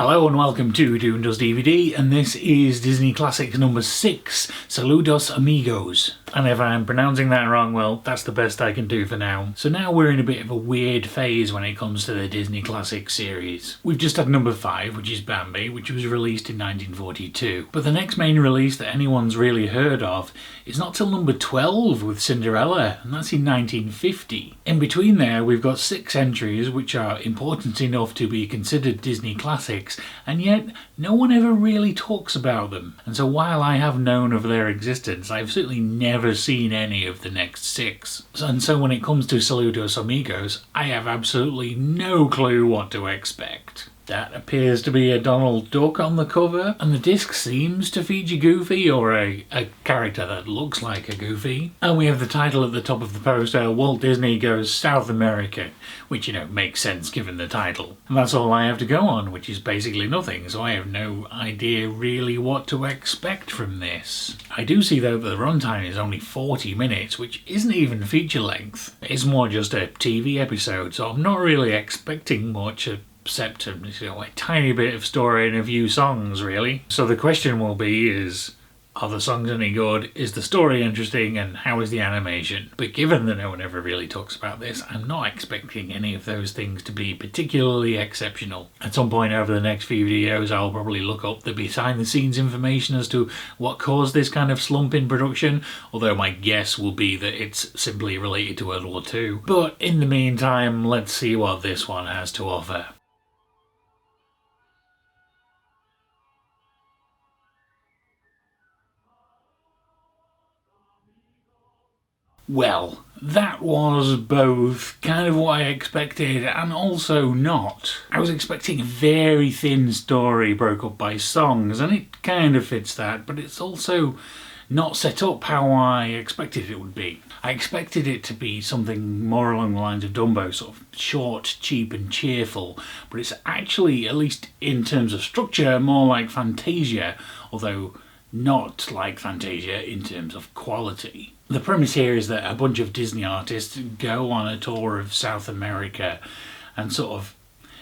Hello and welcome to Doom Does DVD, and this is Disney Classics number 6, Saludos Amigos. And if I'm pronouncing that wrong, well, that's the best I can do for now. So now we're in a bit of a weird phase when it comes to the Disney Classics series. We've just had number 5, which is Bambi, which was released in 1942. But the next main release that anyone's really heard of is not till number 12 with Cinderella, and that's in 1950. In between there, we've got 6 entries which are important enough to be considered Disney Classics, and yet no one ever really talks about them. And so while I have known of their existence, I've certainly never seen any of the next 6. And so when it comes to Saludos Amigos, I have absolutely no clue what to expect. That appears to be a Donald Duck on the cover, and the disc seems to feature Goofy, or a character that looks like a Goofy. And we have the title at the top of the poster, Walt Disney Goes South America, which, makes sense given the title. And that's all I have to go on, which is basically nothing, so I have no idea really what to expect from this. I do see though that the runtime is only 40 minutes, which isn't even feature length. It's more just a TV episode, so I'm not really expecting much except a tiny bit of story and a few songs, really. So the question will be are the songs any good, is the story interesting, and how is the animation? But given that no one ever really talks about this, I'm not expecting any of those things to be particularly exceptional. At some point over the next few videos I'll probably look up the behind the scenes information as to what caused this kind of slump in production, although my guess will be that it's simply related to World War II. But in the meantime, let's see what this one has to offer. Well, that was both kind of what I expected and also not. I was expecting a very thin story broke up by songs, and it kind of fits that, but it's also not set up how I expected it would be. I expected it to be something more along the lines of Dumbo, sort of short, cheap and cheerful, but it's actually, at least in terms of structure, more like Fantasia, although not like Fantasia in terms of quality. The premise here is that a bunch of Disney artists go on a tour of South America and sort of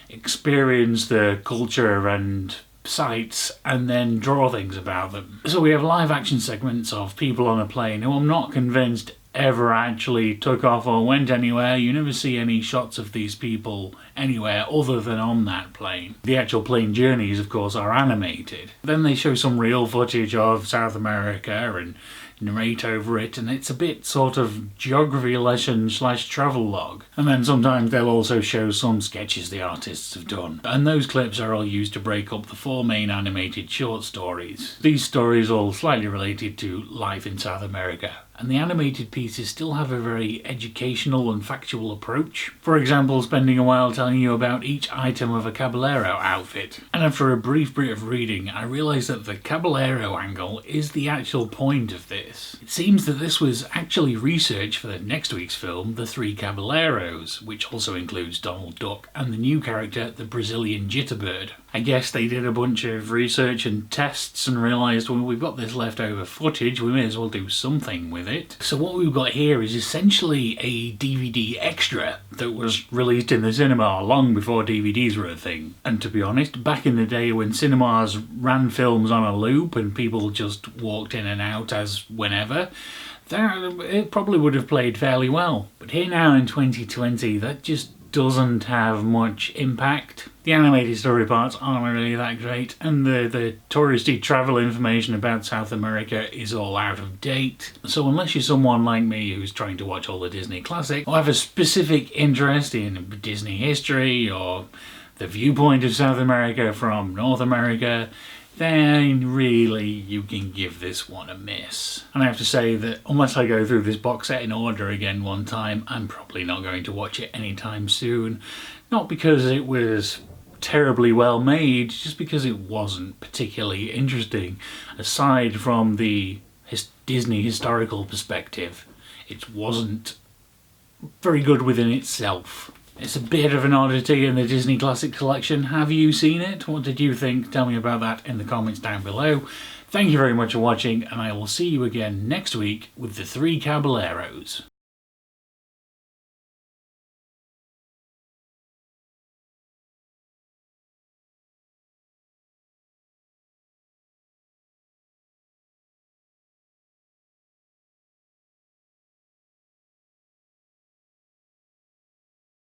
experience the culture and sights and then draw things about them. So we have live action segments of people on a plane who I'm not convinced ever actually took off or went anywhere. You never see any shots of these people anywhere other than on that plane. The actual plane journeys, of course, are animated. Then they show some real footage of South America and narrate over it, and it's a bit sort of geography lesson / travel log. And then sometimes they'll also show some sketches the artists have done. And those clips are all used to break up the 4 main animated short stories. These stories all slightly related to life in South America. And the animated pieces still have a very educational and factual approach. For example, spending a while telling you about each item of a Caballero outfit. And after a brief bit of reading, I realised that the Caballero angle is the actual point of this. It seems that this was actually research for the next week's film, The Three Caballeros, which also includes Donald Duck and the new character, the Brazilian Jitterbird. I guess they did a bunch of research and tests and realised, well, we've got this leftover footage, we may as well do something with it. So what we've got here is essentially a DVD extra that was released in the cinema long before DVDs were a thing. And to be honest, back in the day when cinemas ran films on a loop and people just walked in and out as whenever, it probably would have played fairly well. But here now in 2020, that just doesn't have much impact. The animated story parts aren't really that great, and the touristy travel information about South America is all out of date. So unless you're someone like me who's trying to watch all the Disney classics, or have a specific interest in Disney history or the viewpoint of South America from North America, then really you can give this one a miss. And I have to say that unless I go through this box set in order again one time, I'm probably not going to watch it anytime soon. Not because it was terribly well made, just because it wasn't particularly interesting. Aside from the Disney historical perspective, it wasn't very good within itself. It's a bit of an oddity in the Disney Classic collection. Have you seen it? What did you think? Tell me about that in the comments down below. Thank you very much for watching, and I will see you again next week with The Three Caballeros.